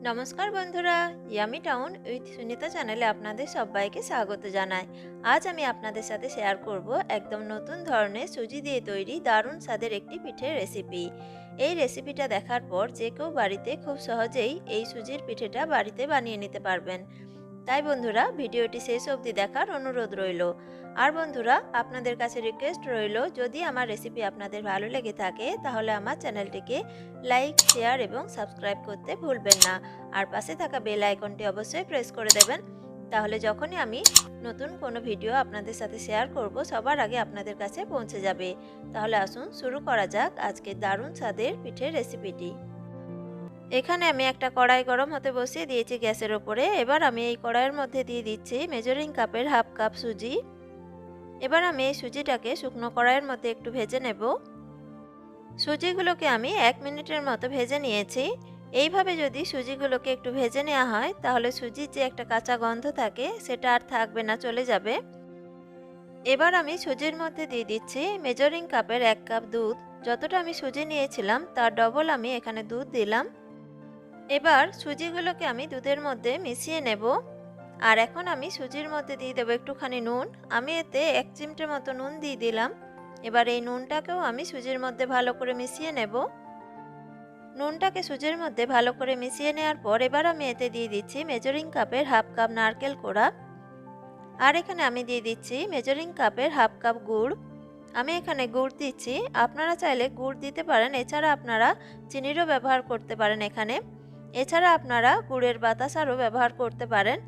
নমস্কার বন্ধুরা, yummy town with Sunita চ্যানেলে আপনাদের সবাইকে স্বাগত জানাই। আজ আমি আপনাদের সাথে শেয়ার করব একদম নতুন ধরনের সুজি দিয়ে তৈরি দারুণ স্বাদের একটি পিঠের রেসিপি। এই রেসিপিটা দেখার পর যে কেউ বাড়িতে খুব সহজেই এই সুজির পিঠেটা বাড়িতে বানিয়ে নিতে পারবেন। তাই বন্ধুরা, ভিডিওটি শেষ অবধি দেখার অনুরোধ রইল। আর বন্ধুরা, আপনাদের কাছে রিকোয়েস্ট রইল, যদি আমার রেসিপি আপনাদের ভালো লেগে থাকে তাহলে আমার চ্যানেলটিকে লাইক, শেয়ার এবং সাবস্ক্রাইব করতে ভুলবেন না। আর পাশে থাকা বেল আইকনটি অবশ্যই প্রেস করে দেবেন, তাহলে যখনই আমি নতুন কোনো ভিডিও আপনাদের সাথে শেয়ার করব সবার আগে আপনাদের কাছে পৌঁছে যাবে। তাহলে আসুন শুরু করা যাক আজকে দারুণ স্বাদের পিঠের রেসিপিটি। এখানে আমি একটা কড়াই গরম হতে বসিয়ে দিয়েছি গ্যাসের ওপরে। এবার আমি এই কড়াইয়ের মধ্যে দিয়ে দিচ্ছি মেজারিং কাপের হাফ কাপ সুজি। এবার আমি এই সুজিটাকে শুকনো কড়াইয়ের মধ্যে একটু ভেজে নেব। সুজিগুলোকে আমি 1 মিনিটের মতো ভেজে নিয়েছি। এইভাবে যদি সুজিগুলোকে একটু ভেজে নেওয়া হয় তাহলে সুজির যে একটা কাঁচা গন্ধ থাকে সেটা আর থাকবে না, চলে যাবে। এবার আমি সুজির মধ্যে দিয়ে দিচ্ছি মেজারিং কাপের 1 কাপ দুধ। যতটা আমি সুজি নিয়েছিলাম তার ডবল আমি এখানে দুধ দিলাম। এবার সুজিগুলোকে আমি দুধের মধ্যে মিশিয়ে নেব। আর এখন আমি সুজির মধ্যে দিয়ে দেবো একটুখানি নুন। আমি এতে 1 চিমটের মতো নুন দিয়ে দিলাম। এবার এই নুনটাকেও আমি সুজির মধ্যে ভালো করে মিশিয়ে নেব। নুনটাকে সুজির মধ্যে ভালো করে মিশিয়ে নেওয়ার পর এবার আমি এতে দিয়ে দিচ্ছি মেজারিং কাপের হাফ কাপ নারকেল কোড়া। আর এখানে আমি দিয়ে দিচ্ছি মেজারিং কাপের হাফ কাপ গুড়। আমি এখানে গুড় দিচ্ছি, আপনারা চাইলে গুড় দিতে পারেন, এছাড়া আপনারা চিনিরও ব্যবহার করতে পারেন এখানে। এছাড়া আপনারা গুড়ের বাতাসারও ব্যবহার করতে পারেন।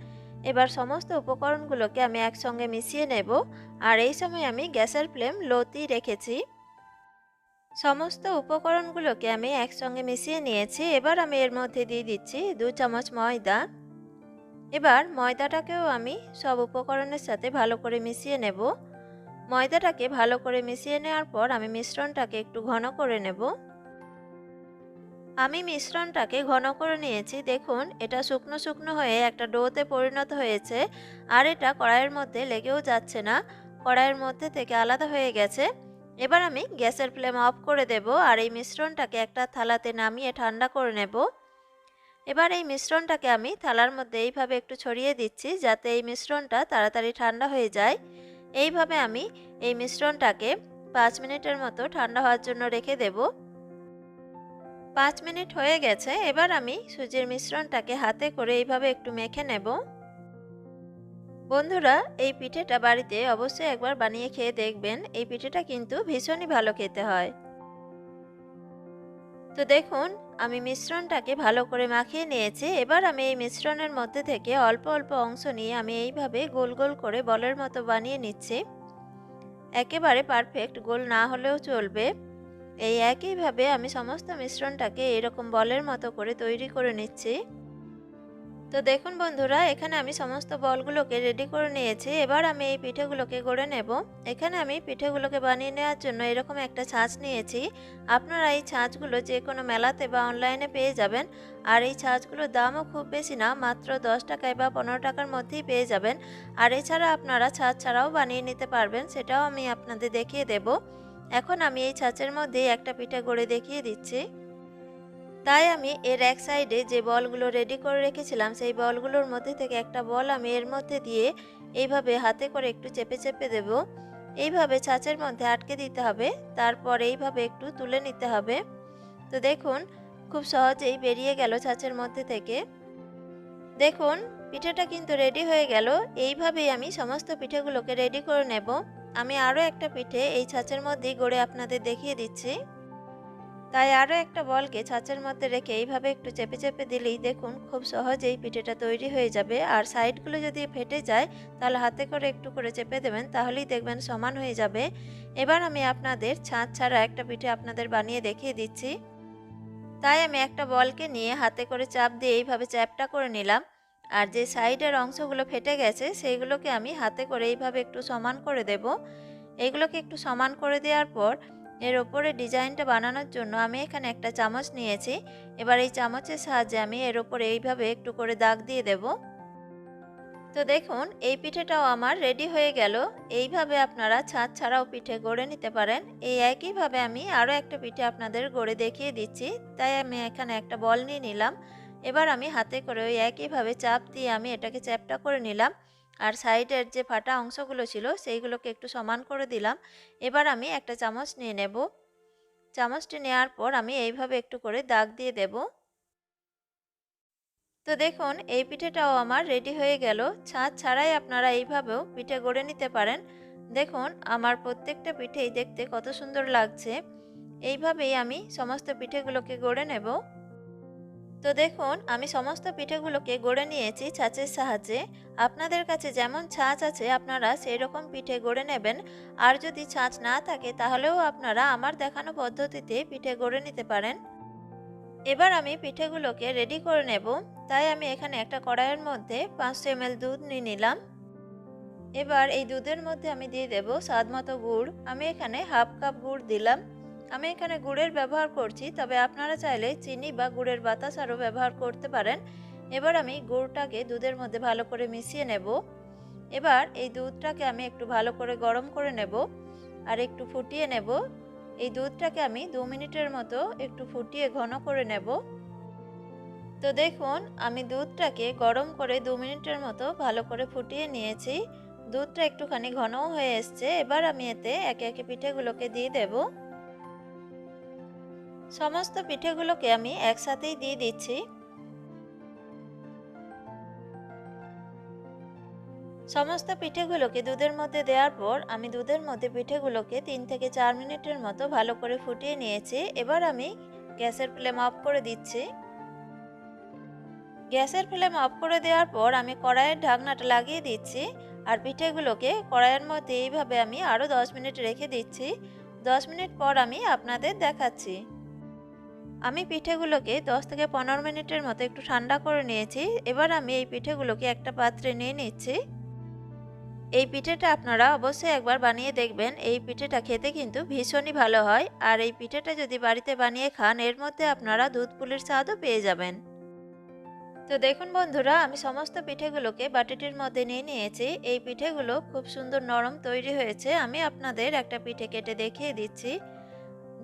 এবার সমস্ত উপকরণগুলোকে আমি একসঙ্গে মিশিয়ে নেব। আর এই সময় আমি গ্যাসের ফ্লেম লোতেই রেখেছি। সমস্ত উপকরণগুলোকে আমি একসঙ্গে মিশিয়ে নিয়েছি। এবার আমি এর মধ্যে দিয়ে দিচ্ছি 2 চামচ ময়দা। এবার ময়দাটাকেও আমি সব উপকরণের সাথে ভালো করে মিশিয়ে নেব। ময়দাটাকে ভালো করে মিশিয়ে নেওয়ার পর আমি মিশ্রণটাকে একটু ঘন করে নেব। আমি মিশ্রণটাকে ঘন করে নিয়েছি। দেখুন, এটা শুকনো শুকনো হয়ে একটা ডোতে পরিণত হয়েছে। আর এটা কড়াইয়ের মধ্যে লেগেও যাচ্ছে না, কড়াইয়ের মধ্যে থেকে আলাদা হয়ে গেছে। এবার আমি গ্যাসের ফ্লেম অফ করে দেব আর এই মিশ্রণটাকে একটা থালাতে নামিয়ে ঠান্ডা করে নেব। এবার এই মিশ্রণটাকে আমি থালার মধ্যে এইভাবে একটু ছড়িয়ে দিচ্ছি যাতে এই মিশ্রণটা তাড়াতাড়ি ঠান্ডা হয়ে যায়। এইভাবে আমি এই মিশ্রণটাকে 5 মিনিটের মতো ঠান্ডা হওয়ার জন্য রেখে দেব। 5 মিনিট হয়ে গেছে। এবার আমি সুজির মিশ্রণটাকে হাতে করে এইভাবে একটু মেখে নেব। বন্ধুরা, এই পিঠেটা বাড়িতে অবশ্যই একবার বানিয়ে খেয়ে দেখবেন। এই পিঠেটা কিন্তু ভীষণই ভালো খেতে হয়। তো দেখুন, আমি মিশ্রণটাকে ভালো করে মাখিয়ে নিয়েছি। এবার আমি এই মিশ্রণের মধ্যে থেকে অল্প অল্প অংশ নিয়ে আমি এইভাবে গোল গোল করে বলের মতো বানিয়ে নিচ্ছি। একেবারে পারফেক্ট গোল না হলেও চলবে। এই একইভাবে আমি সমস্ত মিশ্রণটাকে এরকম বলের মতো করে তৈরি করে নিচ্ছি। তো দেখুন বন্ধুরা, এখানে আমি সমস্ত বলগুলোকে রেডি করে নিয়েছি। এবার আমি এই পিঠেগুলোকে গড়ে নেব। এখানে আমি পিঠেগুলোকে বানিয়ে নেওয়ার জন্য এরকম একটা ছাঁচ নিয়েছি। আপনারা এই ছাঁচগুলো যে কোনো মেলাতে বা অনলাইনে পেয়ে যাবেন। আর এই ছাঁচগুলোর দামও খুব বেশি না, মাত্র 10 টাকায় বা 15 টাকার মধ্যেই পেয়ে যাবেন। আর এছাড়া আপনারা ছাঁচ ছাড়াও বানিয়ে নিতে পারবেন, সেটাও আমি আপনাদের দেখিয়ে দেব। এখন আমি এই ছাঁচের মধ্যেই একটা পিঠে গড়ে দেখিয়ে দিচ্ছি। তাই আমি এর এক সাইডে যে বলগুলো রেডি করে রেখেছিলাম সেই বলগুলোর মধ্যে থেকে একটা বল আমি এর মধ্যে দিয়ে এইভাবে হাতে করে একটু চেপে চেপে দেব। এইভাবে ছাঁচের মধ্যে আটকে দিতে হবে, তারপর এইভাবে একটু তুলে নিতে হবে। তো দেখুন, খুব সহজেই বেরিয়ে গেল ছাঁচের মধ্যে থেকে। দেখুন, পিঠেটা কিন্তু রেডি হয়ে গেল। এইভাবেই আমি সমস্ত পিঠেগুলোকে রেডি করে নেব। আমি আরও একটা পিঠে এই ছাঁচের মধ্যেই গড়ে আপনাদের দেখিয়ে দিচ্ছি। তাই আরও একটা বলকে ছাঁচের মধ্যে রেখে এইভাবে একটু চেপে চেপে দিলেই দেখুন খুব সহজেই পিঠেটা তৈরি হয়ে যাবে। আর সাইডগুলো যদি ফেটে যায় তাহলে হাতে করে একটু করে চেপে দেবেন, তাহলেই দেখবেন সমান হয়ে যাবে। এবার আমি আপনাদের ছাঁচ ছাড়া একটা পিঠে আপনাদের বানিয়ে দেখিয়ে দিচ্ছি। তাই আমি একটা বলকে নিয়ে হাতে করে চাপ দিয়ে এইভাবে চ্যাপটা করে নিলাম। আর যে সাইডের অংশগুলো ফেটে গেছে সেইগুলোকে আমি হাতে করে এইভাবে একটু সমান করে দেব। এইগুলোকে একটু সমান করে দেওয়ার পর এর ওপরে ডিজাইনটা বানানোর জন্য আমি এখানে একটা চামচ নিয়েছি। এবার এই চামচের সাহায্যে আমি এর ওপরে এইভাবে একটু করে দাগ দিয়ে দেব। তো দেখুন, এই পিঠেটাও আমার রেডি হয়ে গেল। এইভাবে আপনারা ছাঁচ ছাড়াও পিঠে গড়ে নিতে পারেন। এই একইভাবে আমি আরও একটা পিঠে আপনাদের গড়ে দেখিয়ে দিচ্ছি। তাই আমি এখানে একটা বল নিয়ে নিলাম। এবার আমি হাতে করে ওই একইভাবে চাপ দিয়ে আমি এটাকে চ্যাপ্টা করে নিলাম। আর সাইডের যে ফাটা অংশগুলো ছিল সেইগুলোকে একটু সমান করে দিলাম। এবার আমি একটা চামচ নিয়ে নেব। চামচটি নেওয়ার পর আমি এইভাবে একটু করে দাগ দিয়ে দেব। তো দেখুন এই পিঠেটাও আমার রেডি হয়ে গেল। ছাঁচ ছাড়াই আপনারা এইভাবেও পিঠে গড়ে নিতে পারেন। দেখুন আমার প্রত্যেকটা পিঠেই দেখতে কত সুন্দর লাগছে। এইভাবেই আমি সমস্ত পিঠেগুলোকে গড়ে নেব। তো দেখুন আমি সমস্ত পিঠেগুলোকে গড়ে নিয়েছি ছাঁচের সাহায্যে। আপনাদের কাছে যেমন ছাঁচ আছে আপনারা সেই রকম পিঠে গড়ে নেবেন। আর যদি ছাঁচ না থাকে তাহলেও আপনারা আমার দেখানো পদ্ধতিতে পিঠে গড়ে নিতে পারেন। এবার আমি পিঠেগুলোকে রেডি করে নেব। তাই আমি এখানে একটা কড়াইয়ের মধ্যে 500 ml দুধ নিয়ে নিলাম। এবার এই দুধের মধ্যে আমি দিয়ে দেব স্বাদ মতো গুড়। আমি এখানে হাফ কাপ গুড় দিলাম। আমি এখানে গুড়ের ব্যবহার করছি, তবে আপনারা চাইলে চিনি বা গুড়ের বাতাসারও ব্যবহার করতে পারেন। এবার আমি গুড়টাকে দুধের মধ্যে ভালো করে মিশিয়ে নেব। এবার এই দুধটাকে আমি একটু ভালো করে গরম করে নেব আর একটু ফুটিয়ে নেব। এই দুধটাকে আমি 2 মিনিটের মতো একটু ফুটিয়ে ঘন করে নেব। তো দেখুন আমি দুধটাকে গরম করে 2 মিনিটের মতো ভালো করে ফুটিয়ে নিয়েছি। দুধটা একটুখানি ঘনও হয়ে এসছে। এবার আমি এতে একে একে পিঠেগুলোকে দিয়ে দেব। সমস্ত পিঠেগুলোকে আমি একসাথেই দিয়ে দিচ্ছি। সমস্ত পিঠেগুলোকে দুধের মধ্যে দেওয়ার পর আমি দুধের মধ্যে পিঠেগুলোকে 3 থেকে 4 মিনিটের মতো ভালো করে ফুটিয়ে নিয়েছি। এবার আমি গ্যাসের ফ্লেম অফ করে দিচ্ছি। গ্যাসের ফ্লেম অফ করে দেওয়ার পর আমি কড়াইয়ের ঢাকনাটা লাগিয়ে দিচ্ছি। আর পিঠেগুলোকে কড়াইয়ের মধ্যে এইভাবে আমি আরও 10 মিনিট রেখে দিচ্ছি। 10 মিনিট পর আমি আপনাদের দেখাচ্ছি। আমি পিঠেগুলোকে 10 থেকে 15 মিনিটের মতো একটু ঠান্ডা করে নিয়েছি। এবার আমি এই পিঠেগুলোকে একটা পাত্রে নিয়ে নিচ্ছি। এই পিঠেটা আপনারা অবশ্যই একবার বানিয়ে দেখবেন। এই পিঠেটা খেতে কিন্তু ভীষণই ভালো হয়। আর এই পিঠেটা যদি বাড়িতে বানিয়ে খান এর মধ্যে আপনারা দুধ পুলির স্বাদও পেয়ে যাবেন। তো দেখুন বন্ধুরা আমি সমস্ত পিঠেগুলোকে বাটিটির মধ্যে নিয়ে নিয়েছি। এই পিঠেগুলো খুব সুন্দর নরম তৈরি হয়েছে। আমি আপনাদের একটা পিঠে কেটে দেখিয়ে দিচ্ছি।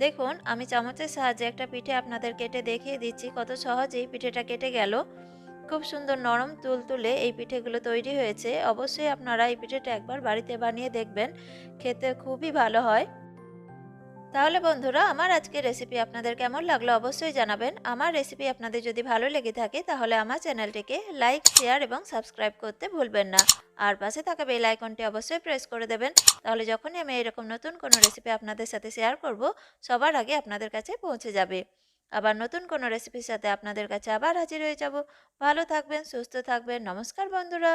দেখুন আমি চামচের সাহায্যে একটা পিঠে আপনাদের কেটে দেখিয়ে দিচ্ছি কত সহজেই পিঠেটা কেটে গেল। খুব সুন্দর নরম তুলতুলে এই পিঠেগুলো তৈরি হয়েছে। অবশ্যই আপনারা এই পিঠেটা একবার বাড়িতে বানিয়ে দেখবেন, খেতে খুবই ভালো হয়। তাহলে বন্ধুরা আমার আজকের রেসিপি আপনাদের কেমন লাগলো অবশ্যই জানাবেন। আমার রেসিপি আপনাদের যদি ভালো লেগে থাকে তাহলে আমার চ্যানেলটিকে লাইক, শেয়ার এবং সাবস্ক্রাইব করতে ভুলবেন না। আর পাশে থাকা বেল আইকনটি অবশ্যই প্রেস করে দেবেন। তাহলে যখনই আমি এরকম নতুন কোনো রেসিপি আপনাদের সাথে শেয়ার করব সবার আগে আপনাদের কাছে পৌঁছে যাবে। আবার নতুন কোনো রেসিপির সাথে আপনাদের কাছে আবার হাজির হয়ে যাব। ভালো থাকবেন, সুস্থ থাকবেন। নমস্কার বন্ধুরা।